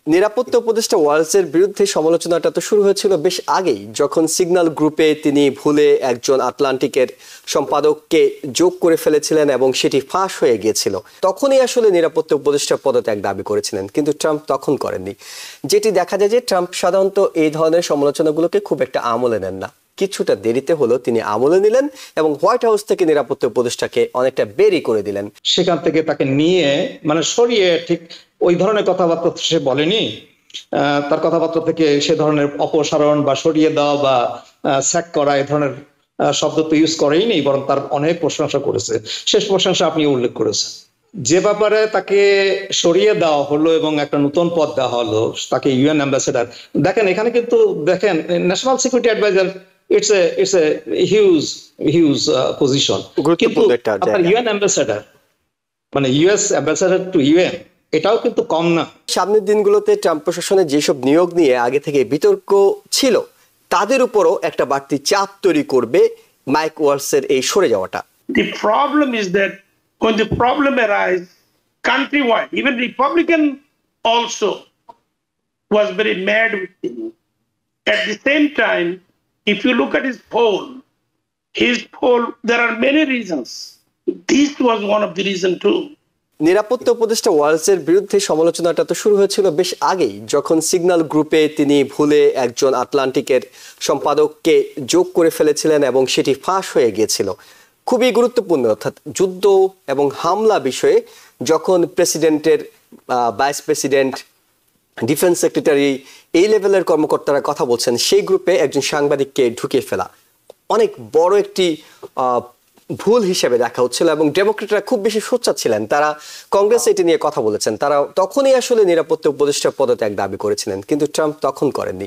নিরাপত্তা উপদেষ্টা ওয়ালসের বিরুদ্ধে সমালোচনাটা তো শুরু হয়েছিল বেশ আগেই, যখন সিগন্যাল গ্রুপে তিনি ভুলে একজন আটলান্টিকের সম্পাদককে যোগ করে ফেলেছিলেন এবং সেটি ফাঁস হয়ে গিয়েছিল। তখনই আসলে নিরাপত্তা উপদেষ্টা পদত্যাগ দাবি করেছিলেন, কিন্তু ট্রাম্প তখন করেননি। যেটি দেখা যায় যে ট্রাম্প সাধারণত এই ধরনের সমালোচনাগুলোকে খুব একটা আমলে নেন না। কিছুটা দেরিতে হলো তিনি আমলে নিলেন এবং হোয়াইট হাউস থেকে নিরাপত্তা উপদেষ্টাকে অনেকটা বেরি করে দিলেন। সেখান থেকে তাকে নিয়ে সরিয়ে ঠিক ওই ধরনের কথাবার্তা সে বলেনি। তার কথাবার্তা থেকে সে ধরনের অপসারণ বা সরিয়ে দেওয়া বা স্যাক করা এই ধরনের শব্দ তো ইউজ করেইনি, বরং তার অনেক প্রশংসা করেছে। শেষ প্রশংসা আপনি উল্লেখ করেছেন। যে ব্যাপারে তাকে সরিয়ে দেওয়া হলো এবং একটা নতুন পদ দেওয়া হলো, তাকে ইউএন অ্যাম্বাসেডার। দেখেন এখানে কিন্তু দেখেন national security adviser, it's a huge position, কিন্তু আপনার UN ambassador US ambassador to UN, এটাও কিন্তু কম না। সামনের দিনগুলোতে ট্রাম্প প্রশাসনের যেসব নিয়োগ নিয়ে আগে থেকে বিতর্ক ছিল, তাদের উপরও একটা বাড়তি চাপ তৈরি করবে মাইক ওয়ালসের এই সরে যাওয়াটা। The problem is that when the problem arises countrywide, even Republican also was very mad with him. At the same time, if you look at his poll, there are many reasons. This was one of the reasons too. নিরাপত্তা উপদেষ্টা ওয়ালসের বিরুদ্ধে সমালোচনাটা তো শুরু হয়েছিল বেশ আগেই, যখন signal গ্রুপে তিনি ভুলে একজন আটলান্টিকের সম্পাদককে যোগ করে ফেলেছিলেন এবং সেটি ফাঁস হয়ে গিয়েছিল। খুবই গুরুত্বপূর্ণ, অর্থাৎ যুদ্ধ এবং হামলা বিষয়ে যখন প্রেসিডেন্টের ভাইস প্রেসিডেন্ট, ডিফেন্স সেক্রেটারি, এই লেভেলের কর্মকর্তারা কথা বলছেন, সেই গ্রুপে একজন সাংবাদিককে ঢুকিয়ে ফেলা অনেক বড় একটি ভুল হিসেবে দেখা হচ্ছিল এবং ডেমোক্রেটরা খুব বেশি সোচ্চার ছিলেন। তারা কংগ্রেস এটি নিয়ে কথা বলেছেন, তারা তখনই আসলে নিরাপত্তা উপদেষ্টার পদত্যাগ দাবি করেছিলেন, কিন্তু ট্রাম্প তখন করেননি।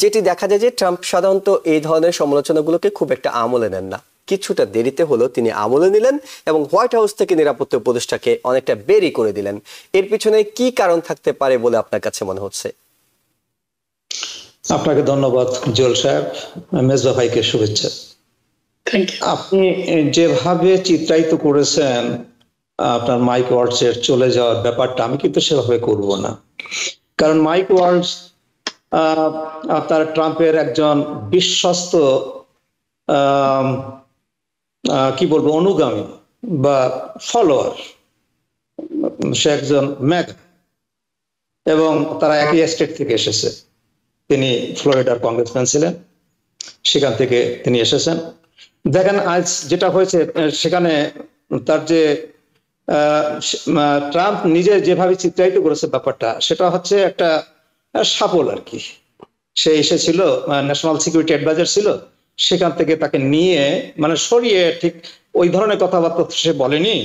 যেটি দেখা যায় যে ট্রাম্প সাধারণত এই ধরনের সমালোচনাগুলোকে খুব একটা আমলে নেন না। কিছুটা দেরিতে হলো তিনি আমলে নিলেন এবং হোয়াইট হাউস থেকে নিরাপত্তা উপদেষ্টাকে অনেকটা বেরি করে দিলেন। এর পিছনে কি কারণ থাকতে পারে বলে আপনার কাছে মনে হচ্ছে? আপনাকে ধন্যবাদ জুয়েল সাহেব, মেজবা ভাইকে শুভেচ্ছা। আপনি যেভাবে চিত্রায়িত করেছেন আপনার মাইক ওয়ালসের চলে যাওয়ার ব্যাপারটা, আমি কিন্তু সেভাবে করব না। কারণ মাইক ওয়ালস আপনার ট্রাম্পের একজন বিশ্বস্ত কি বলবো অনুগামী বা ফলোয়ার। সে একজন ম্যাগ এবং তারা একই স্টেট থেকে এসেছে। তিনি ফ্লোরিডার কংগ্রেসম্যান ছিলেন, সেখান থেকে তিনি এসেছেন। দেখেন আজ যেটা হয়েছে সেখানে তার যে ট্রাম্প নিজে যেভাবে চিত্রায়িত করেছে ব্যাপারটা, সেটা হচ্ছে একটা সাফল আর কি। সে এসেছিল, ন্যাশনাল সিকিউরিটি অ্যাডভাইজার ছিল, সেখান থেকে তাকে নিয়ে সরিয়ে ঠিক ওই ধরনের কথাবার্তা সে বলেনি।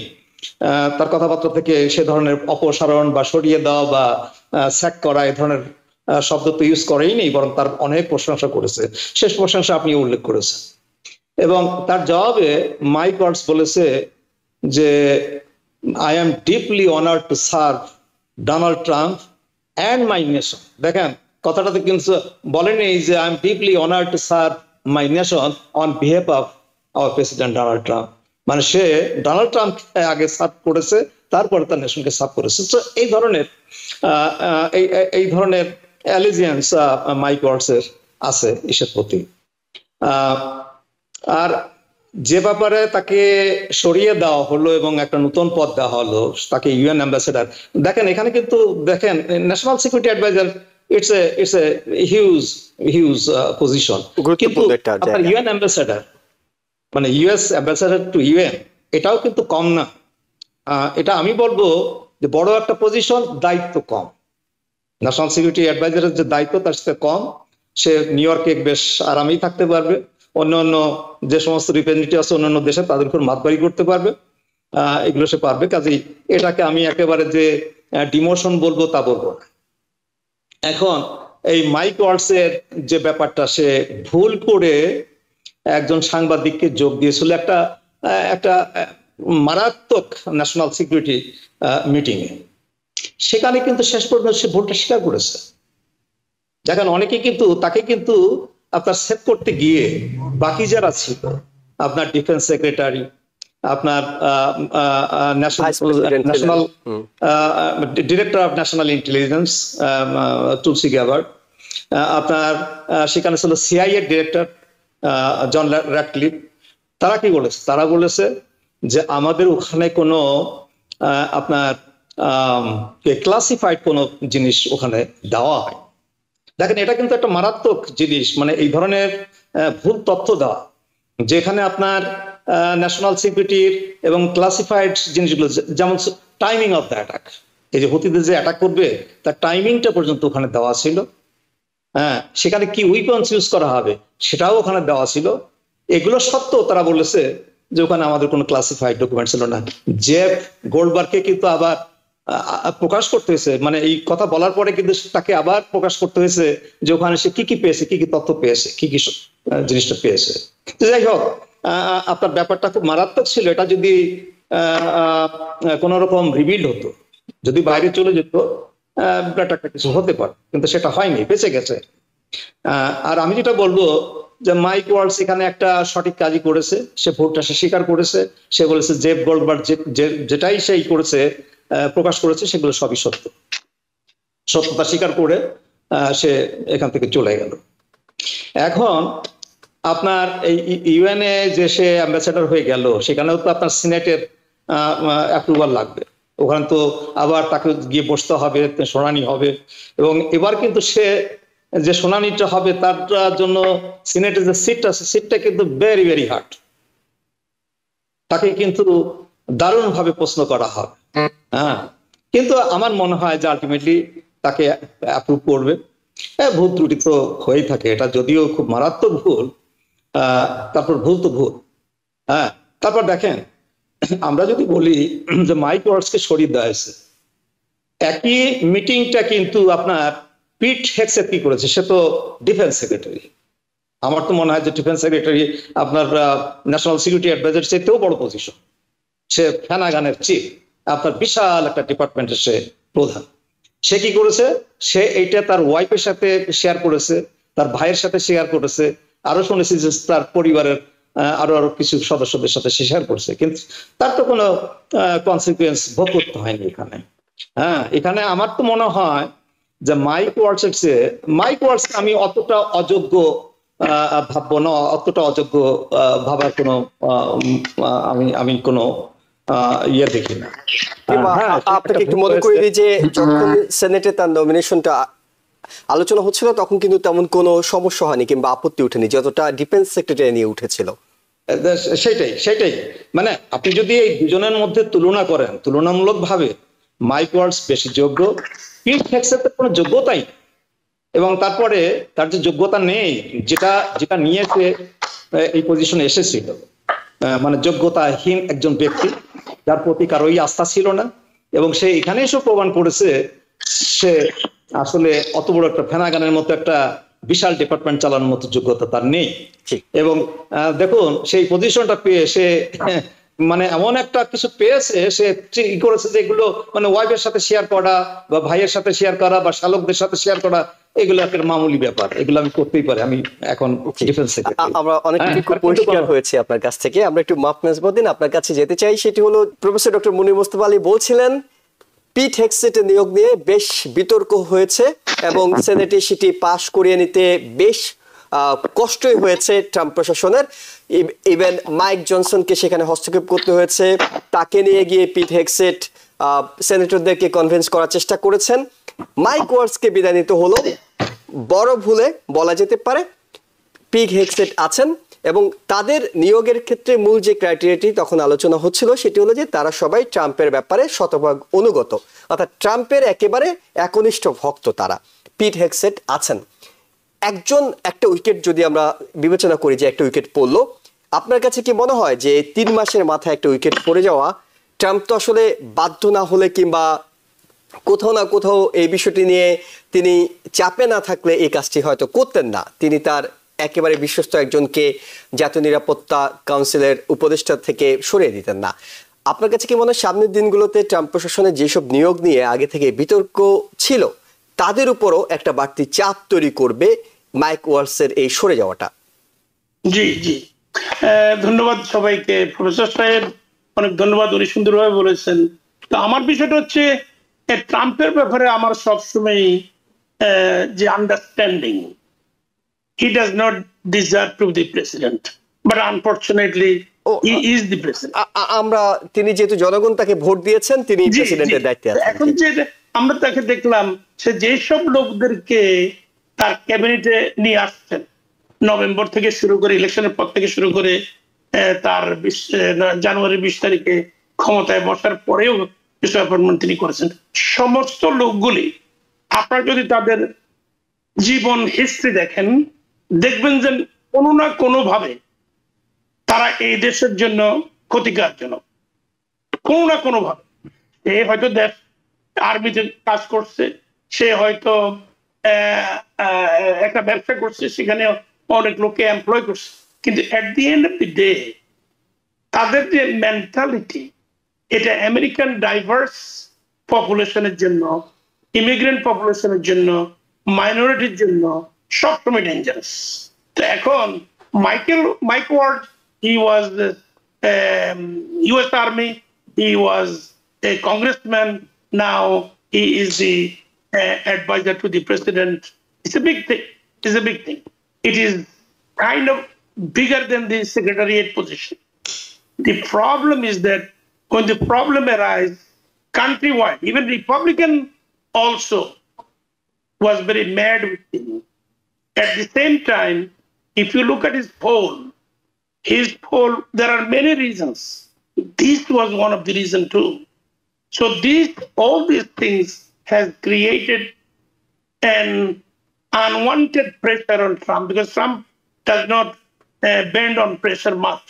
তার কথাবার্তা থেকে সে ধরনের অপসারণ বা সরিয়ে দেওয়া বা স্যাক করা এই ধরনের শব্দ তো ইউজ করেইনি, বরং তার অনেক প্রশংসা করেছে। শেষ প্রশংসা আপনি উল্লেখ করেছেন। এবং তার জবাবে মাইক ওয়ালস বলেছে যে I am deeply honoured to serve Donald Trump and my nation. দেখেন কথাটাতে কিন্তু বলেনি যে I am deeply honoured to serve my nation on behalf of our president Donald Trump. Say Donald Trump আগে serve করেছে, তারপরে তার নেশনকে সার্ভ করেছে। তো এই ধরনের অ্যালিজিয়েন্স মাইক ওয়ালসের আছে ইসের প্রতি। আর যে ব্যাপারে তাকে সরিয়ে দেওয়া হলো এবং একটা নতুন পদ দেওয়া হলো, তাকে ইউএন অ্যাম্বাসেডার। দেখেন এখানে কিন্তু দেখেন national security adviser, it's a huge position, কিন্তু আপনার UN ambassador US ambassador to UN, এটাও কিন্তু কম না। এটা আমি বলবো যে বড় একটা পজিশন, দায়িত্ব কম। ন্যাশনাল সিকিউরিটি অ্যাডভাইজারের যে দায়িত্ব তার সাথে কম। সে নিউ ইয়র্কে বেশ আরামেই থাকতে পারবে, অন্যান্য যে সমস্ত রিপ্রেজেন্টেটিভ আছে অন্যান্য দেশে তাদের উপর মাতবাড়ি করতে পারবে, এগুলো সে পারবে। কাজেই এটাকে আমি একেবারে যে ডিমোশন বলবো তা বলবো না। এখন এই মাইক ওয়ালসের যে ব্যাপারটা, সে ভুল করে একজন সাংবাদিককে যোগ দিয়েছিল একটা মারাত্মক ন্যাশনাল সিকিউরিটি মিটিং এ। সেখানে কিন্তু শেষ পর্যন্ত সে ভুলটা স্বীকার করেছে। দেখেন অনেকে কিন্তু তাকে কিন্তু আপনার সেভ করতে গিয়ে বাকি যারা ছিল, আপনার ডিফেন্স সেক্রেটারি, আপনার Vice President ন্যাশনাল ছিলেন। Director of national intelligence Tulsi Gabbard, আপনার সেখানে ছিল সিআইএ ডিরেক্টর জন র্যাটক্লিফ। তারা কি বলেছে? তারা বলেছে যে আমাদের ওখানে কোনো আপনার ক্লাসিফাইড কোনো জিনিস ওখানে দেওয়া হয়। দেখেন, এটা কিন্তু একটা মারাত্মক জিনিস, মানে এই ধরনের ভুল তথ্য দেওয়া, যেখানে আপনার ন্যাশনাল সিকিউরিটির এবং ক্লাসিফাইড জিনিসগুলো, যেমন টাইমিং অফ দ্য অ্যাটাক, এই যে হুতিদের যে অ্যাটাক করবে তার টাইমিংটা পর্যন্ত ওখানে দেওয়া ছিল। হ্যাঁ, সেখানে কি উইপন্স ইউজ করা হবে সেটাও ওখানে দেওয়া ছিল। এগুলো সত্ত্বেও তারা বলেছে যে ওখানে আমাদের কোনো ক্লাসিফাইড ডকুমেন্ট ছিল না। জেফ গোল্ডবার্গকে কিন্তু আবার প্রকাশ করতে হয়েছে, মানে এই কথা বলার পরে কিন্তু তাকে আবার প্রকাশ করতে হয়েছে যে ওখানে সে কি কি পেয়েছে, কি কি তথ্য পেয়েছে, কি কি জিনিসটা পেয়েছে। যাই হোক, আপনার ব্যাপারটা খুব মারাত্মক ছিল। এটা যদি কোন রকম রিভিল হতো, যদি বাইরে চলে যেত, ব্যাপারটা কিছু হতে পারে, কিন্তু সেটা হয়নি, বেঁচে গেছে। আর আমি যেটা বলবো যে মাইক ওয়ালস এখানে একটা সঠিক কাজই করেছে। সে ভোটটা সে স্বীকার করেছে। সে বলেছে জেফ গোল্ডবার্গ যেটাই সেই করেছে, প্রকাশ করেছে, সেগুলো সবই সত্য। সত্যতা স্বীকার করে সে এখান থেকে চলে গেল। এখন আপনার এই ইউএনএ যে সে অ্যাম্বাসেডর হয়ে গেল, সেখানেও তো আপনার সিনেটের অ্যাপ্রুভাল লাগবে। ওখানে তো আবার তাকে গিয়ে বসতে হবে, শুনানি হবে, এবং এবার কিন্তু সে যে শুনানিটা হবে তার জন্য সিনেটের যে সিটটা আছে, সিটটা কিন্তু ভেরি ভেরি হার্ড। তাকে কিন্তু দারুণভাবে প্রশ্ন করা হবে। হ্যাঁ, কিন্তু আমার মনে হয় যে আলটিমেটলি তাকে অ্যাপ্রুভ করবে। ভুল ত্রুটি তো হয়েই থাকে, এটা যদিও খুব মারাত্মক ভুল, তারপর ভুল তো ভুল। হ্যাঁ, তারপর দেখেন, আমরা যদি বলি যে মাইক ওয়ালসকে সরিয়ে দেওয়া হয়েছে, একই মিটিংটা কিন্তু আপনার পিট হেগসেট কি করেছে? সে তো ডিফেন্স সেক্রেটারি। আমার তো মনে হয় যে ডিফেন্স সেক্রেটারি আপনার ন্যাশনাল সিকিউরিটি অ্যাডভাইজার চাইতেও বড় পজিশন। সে ফেনাগানের চিফ, আপনার বিশাল একটা ডিপার্টমেন্টের সে প্রধান। সে কি করেছে? সে এইটা তার ওয়াইফের সাথে শেয়ার করেছে, তার ভাইয়ের সাথে শেয়ার করেছে, আরো শুনেছি যে তার পরিবারের আরো কিছু সদস্যদের সাথে সে শেয়ার করছে, কিন্তু তার তো কোনো কনসিকুয়েন্স ভোগ করতে হয়নি এখানে। হ্যাঁ, এখানে আমার তো মনে হয় যে মাইক ওয়ালস আমি অতটা অযোগ্য ভাববো না, অতটা অযোগ্য ভাবার কোনো আমি কোনো ইয়ে দেখি না। আপনাকে একটু মনে করে দিই যে যখন সেনেটে তার নমিনেশনটা আলোচনা হচ্ছিল তখন কিন্তু তেমন কোনো সমস্যা হয়নি কিংবা আপত্তি উঠেনি, যতটা ডিফেন্স সেক্রেটারি নিয়ে উঠেছিল। সেটাই মানে আপনি যদি এই দুজনের মধ্যে তুলনা করেন, তুলনামূলকভাবে মাইক ওয়ালস বেশি যোগ্য, পিট হেগসেটের কোনো যোগ্যতাই, এবং তারপরে তার যে যোগ্যতা নেই, যেটা নিয়েছে এই পজিশনে এসেছিল, মানে যোগ্যতাহীন একজন ব্যক্তি যার প্রতি কারোই আস্থা ছিল না, এবং সে এখানে এসে প্রমাণ করেছে সে আসলে অত বড় একটা ফেনাগানের মতো একটা বিশাল ডিপার্টমেন্ট চালানোর মতো যোগ্যতা তার নেই। এবং দেখুন, সেই পজিশনটা পেয়ে সে মানে এমন একটা কিছু পেয়েছে, সে কি করেছে যে এগুলো মানে ওয়াইফের সাথে শেয়ার করা বা ভাইয়ের সাথে শেয়ার করা বা শালকদের সাথে শেয়ার করা, এগুলো একটা মামুলি ব্যাপার, এগুলো আমি করতেই পারি, আমি এখন ডিফেন্স সেক্রেটারি। আমরা অনেক কিছু পরিষ্কার হয়েছে আপনার কাছ থেকে। আমরা একটু মাপ নাজমুদ্দিন আপনার কাছে যেতে চাই। সেটি হলো, প্রফেসর ডক্টর মুনির মোস্তফা আলী বলছিলেন পিট হেগসেটের নিয়োগ নিয়ে বেশ বিতর্ক হয়েছে এবং সেনেটে সেটি পাশ করিয়ে নিতে বেশ কষ্টই হয়েছে ট্রাম্প প্রশাসনের। ইভেন মাইক জনসনকে সেখানে হস্তক্ষেপ করতে হয়েছে, তাকে নিয়ে গিয়ে পিট হেগসেট সেনেটরদেরকে কনভিন্স করার চেষ্টা করেছেন। মাইক ওয়ালসকে বিদায় নিতে হলো, বড় ভুলে বলা যেতে পারে। পিট হেগসেট আছেন এবং তাদের নিয়োগের ক্ষেত্রে মূল যে ক্রাইটেরিয়াটি তখন আলোচনা হচ্ছিল সেটি হলো যে তারা সবাই ট্রাম্পের ব্যাপারে শতভাগ অনুগত, অর্থাৎ ট্রাম্পের একেবারে একনিষ্ঠ ভক্ত তারা। পিট হেগসেট আছেন। একটা উইকেট যদি আমরা বিবেচনা করি যে একটা উইকেট পড়লো, আপনার কাছে কি মনে হয় যে 3 মাসের মাথায় একটা উইকেট পড়ে যাওয়া, ট্রাম্প তো আসলে বাধ্য না হলে কিংবা কোথাও না কোথাও এই বিষয়টি নিয়ে তিনি চাপে না থাকলে এই কাজটি হয়তো করতেন না। তিনি তার একেবারে বিশ্বস্ত একজনকে জাতীয় নিরাপত্তা কাউন্সিলের উপদেষ্টা থেকে সরিয়ে দিতেন না। আপনার কাছে কি মনে হয় সামনের দিনগুলোতে ট্রাম্প প্রশাসনের যেসব নিয়োগ নিয়ে আগে থেকে বিতর্ক ছিল তাদের উপরও একটা বাড়তি চাপ তৈরি করবে মাইক ওয়ালসের এই সরে যাওয়াটা? জি, ধন্যবাদ সবাইকে। প্রফেসর সাহেব অনেক ধন্যবাদ, উনি সুন্দরভাবে বলেছেন। তো আমার বিষয়টা হচ্ছে ট্রাম্পের ব্যাপারে আমার সবসময় যে understanding, he does not deserve to be the president, but unfortunately he is the president. আমরা তিনি যেহেতু জনগণ তাকে ভোট দিয়েছেন, তিনি প্রেসিডেন্টের দায়িত্বে আছেন। এখন যে আমরা তাকে দেখলাম সে যেসব লোকদেরকে তার ক্যাবিনেটে নিয়ে আসছেন, নভেম্বর থেকে শুরু করে, ইলেকশনের পর থেকে শুরু করে তার জানুয়ারি 20 তারিখে ক্ষমতায় বসার পরেও কিছু অ্যাপয়েন্টমেন্ট তিনি করেছেন, সমস্ত লোকগুলি আপনারা যদি তাদের জীবন হিস্ট্রি দেখেন, দেখবেন যে কোনো না কোনো ভাবে তারা এই দেশের জন্য ক্ষতিকারজনক, কোনো না কোনো ভাবে। সে হয়তো দেশ আর্মিতে কাজ করছে, সে হয়তো একটা ব্যবসা করছে, সেখানে অনেক লোককে এমপ্লয় করছে, কিন্তু at the end of the day তাদের যে মেন্টালিটি, এটা আমেরিকান ডাইভার্স পপুলেশনের জন্য, ইমিগ্রেন্ট পপুলেশনের জন্য, মাইনরিটির জন্য সবসময় ডেঞ্জারাস। তো এখন Mike Ward, he was US Army, he was a congressman, now he is the advisor to the president. It's a big thing. It's a big thing. It is kind of bigger than the secretariat position. The problem is that when the problem arises countrywide, even Republican also was very mad with him. At the same time, if you look at his poll, there are many reasons. This was one of the reasons too. So all these things has created an unwanted pressure on Trump, because Trump does not bend on pressure much.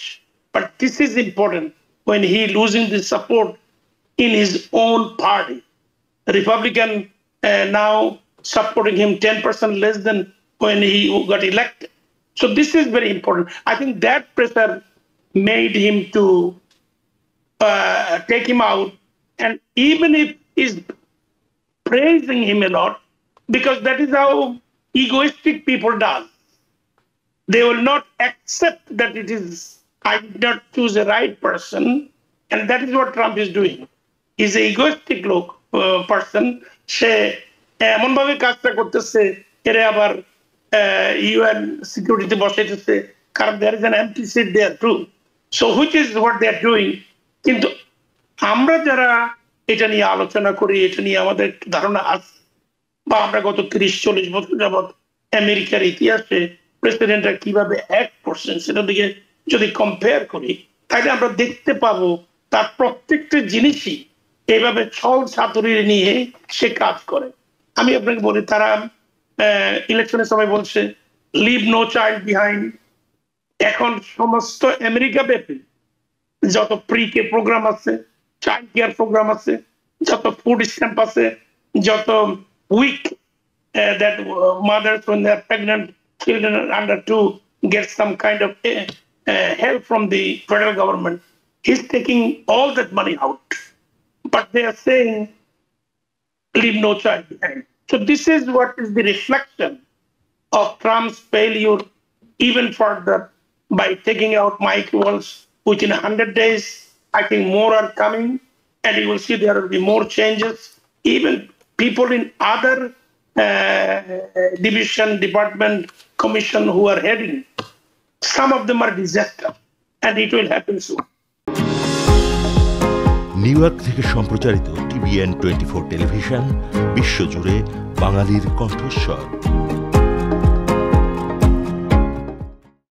But this is important when he losing the support in his own party. The Republican now supporting him 10% less than when he got elected. So this is very important. I think that pressure made him to take him out. And even if he's praising him a lot, because that is how egoistic people do. They will not accept that I did not choose the right person. And that is what Trump is doing. He's an egoistic person. সে এমনভাবে কাজটা করতেছে, এর আবার UN security বসাইতেছে, কারণ there is an empty seat there too. So which is what they are doing. কিন্তু আমরা যারা এটা নিয়ে আলোচনা করি, এটা নিয়ে আমাদের ধারণা আছে, বা আমরা গত 30-40 বছর যাবৎ আমেরিকার ইতিহাসে প্রেসিডেন্টরা কিভাবে অ্যাক্ট করছেন সেটা দিকে যদি কম্পেয়ার করি, তাহলে আমরা দেখতে পাবো তার প্রত্যেকটা জিনিসই এইভাবে ছল ছাতুরি নিয়ে সে কাজ করে। আমি আপনাকে বলি, তারা ইলেকশনের সময় বলছে লিভ নো চাইল্ড বিহাইন্ড। এখন সমস্ত আমেরিকা ব্যাপী যত প্রি কে প্রোগ্রাম আছে, চাইল্ড কেয়ার প্রোগ্রাম আছে, যত ফুড স্ট্যাম্প আছে, যত week that mothers when they are pregnant, children under 2 get some kind of help from the federal government. He's taking all that money out, but they are saying leave no child behind. So this is what is the reflection of Trump's failure even further by taking out Mike Waltz within 100 days. I think more are coming, and you will see there will be more changes. Even people in other department, commission who are heading, some of them are disaster, and it will happen soon. New York থেকে সম্প্রচারিত TVN 24 television বিশ্বজুড়ে বাঙালির কণ্ঠস্বর।